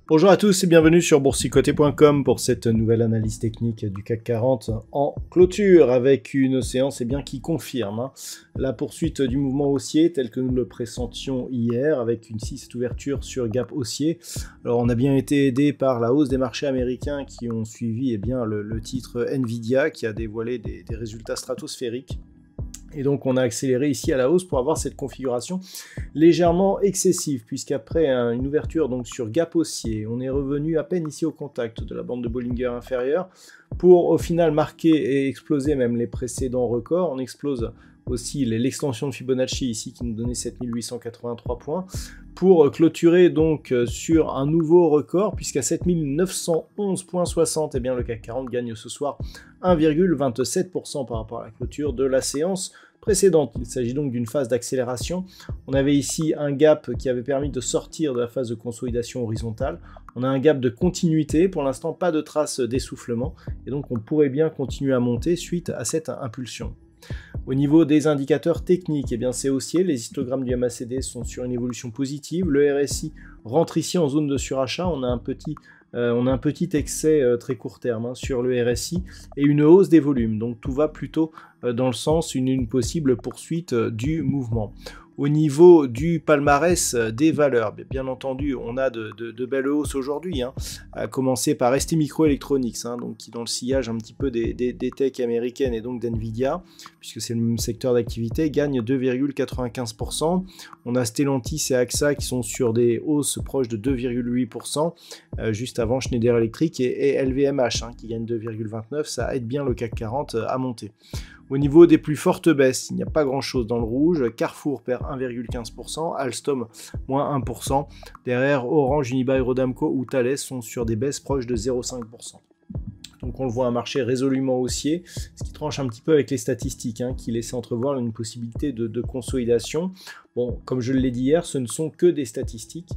Bonjour à tous et bienvenue sur boursicoté.com pour cette nouvelle analyse technique du CAC 40 en clôture avec une séance qui confirme la poursuite du mouvement haussier tel que nous le pressentions hier avec une 6 ouverture sur gap haussier. Alors on a bien été aidé par la hausse des marchés américains qui ont suivi le titre Nvidia qui a dévoilé des résultats stratosphériques. Et donc on a accéléré ici à la hausse pour avoir cette configuration légèrement excessive, puisqu'après une ouverture donc sur gap haussier, on est revenu à peine ici au contact de la bande de Bollinger inférieure pour au final marquer et exploser même les précédents records. On explose aussi l'extension de Fibonacci ici qui nous donnait 7883 points pour clôturer donc sur un nouveau record puisqu'à 7911,60 le CAC 40 gagne ce soir 1,27% par rapport à la clôture de la séance précédente. Il s'agit donc d'une phase d'accélération. On avait ici un gap qui avait permis de sortir de la phase de consolidation horizontale. On a un gap de continuité, pour l'instant pas de trace d'essoufflement et donc on pourrait bien continuer à monter suite à cette impulsion. Au niveau des indicateurs techniques, c'est haussier, les histogrammes du MACD sont sur une évolution positive, le RSI rentre ici en zone de surachat, on a un petit excès très court terme sur le RSI et une hausse des volumes, donc tout va plutôt dans le sens d'une possible poursuite du mouvement. Au niveau du palmarès des valeurs, bien entendu, on a de belles hausses aujourd'hui, à commencer par STMicroelectronics, donc qui est dans le sillage un petit peu des techs américaines et donc d'NVIDIA, puisque c'est le même secteur d'activité, gagne 2,95%. On a Stellantis et AXA qui sont sur des hausses proches de 2,8%, juste avant Schneider Electric et LVMH qui gagne 2,29%, ça aide bien le CAC 40 à monter. Au niveau des plus fortes baisses, il n'y a pas grand chose dans le rouge. Carrefour perd 1,15%, Alstom moins 1%. Derrière, Orange, Unibail, Rodamco ou Thales sont sur des baisses proches de 0,5%. Donc on le voit, un marché résolument haussier, ce qui tranche un petit peu avec les statistiques qui laissaient entrevoir une possibilité de consolidation. Bon, comme je l'ai dit hier, ce ne sont que des statistiques,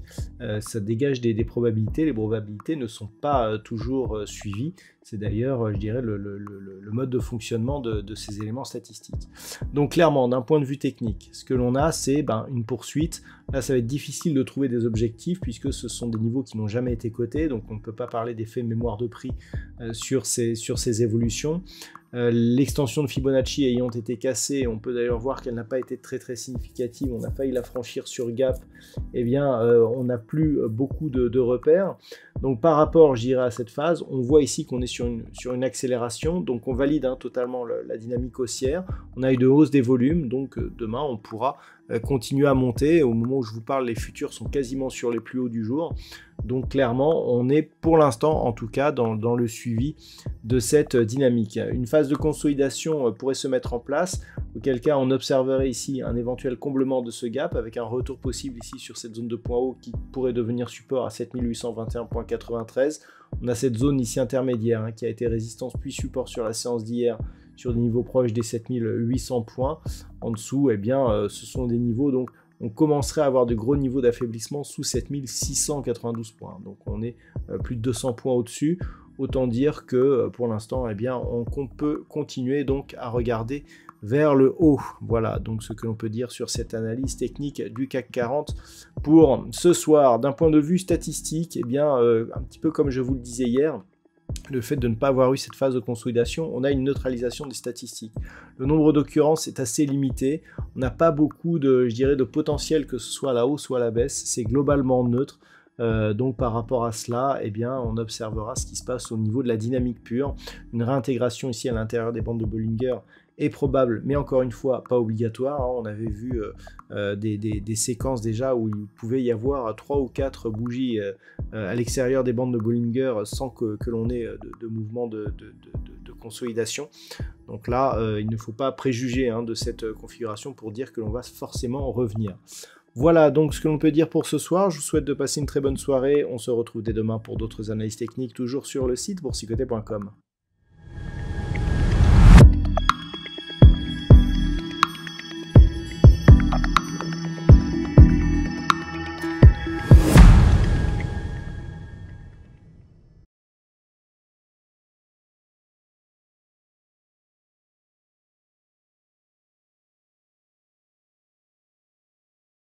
ça dégage des probabilités, les probabilités ne sont pas toujours suivies, c'est d'ailleurs, je dirais, le mode de fonctionnement de ces éléments statistiques. Donc clairement, d'un point de vue technique, ce que l'on a, c'est une poursuite. Là, ça va être difficile de trouver des objectifs, puisque ce sont des niveaux qui n'ont jamais été cotés, donc on ne peut pas parler d'effet mémoire de prix sur ces évolutions. L'extension de Fibonacci ayant été cassée, on peut d'ailleurs voir qu'elle n'a pas été très significative, on a failli la franchir sur gap, on n'a plus beaucoup de repères. Donc par rapport, je dirais, à cette phase, on voit ici qu'on est sur une accélération, donc on valide totalement la dynamique haussière. On a eu de hausse des volumes, donc demain on pourra continuer à monter. Au moment où je vous parle, les futurs sont quasiment sur les plus hauts du jour. Donc clairement, on est pour l'instant, en tout cas, dans le suivi de cette dynamique. Une phase de consolidation pourrait se mettre en place, auquel cas on observerait ici un éventuel comblement de ce gap avec un retour possible ici sur cette zone de point haut qui pourrait devenir support à 7821,93. On a cette zone ici intermédiaire qui a été résistance puis support sur la séance d'hier sur des niveaux proches des 7800 points. En dessous, ce sont des niveaux, donc on commencerait à avoir de gros niveaux d'affaiblissement sous 7692 points. Donc on est plus de 200 points au-dessus. Autant dire que pour l'instant, on peut continuer donc à regarder vers le haut. Voilà donc ce que l'on peut dire sur cette analyse technique du CAC 40 pour ce soir. D'un point de vue statistique, un petit peu comme je vous le disais hier, le fait de ne pas avoir eu cette phase de consolidation, on a une neutralisation des statistiques. Le nombre d'occurrences est assez limité, on n'a pas beaucoup de potentiel que ce soit à la hausse ou à la baisse, c'est globalement neutre. Donc par rapport à cela, on observera ce qui se passe au niveau de la dynamique pure. Une réintégration ici à l'intérieur des bandes de Bollinger est probable, mais encore une fois, pas obligatoire. On avait vu des séquences déjà où il pouvait y avoir 3 ou 4 bougies à l'extérieur des bandes de Bollinger sans que l'on ait de mouvement de consolidation. Donc là, il ne faut pas préjuger de cette configuration pour dire que l'on va forcément revenir. Voilà donc ce que l'on peut dire pour ce soir. Je vous souhaite de passer une très bonne soirée. On se retrouve dès demain pour d'autres analyses techniques, toujours sur le site boursicoté.com.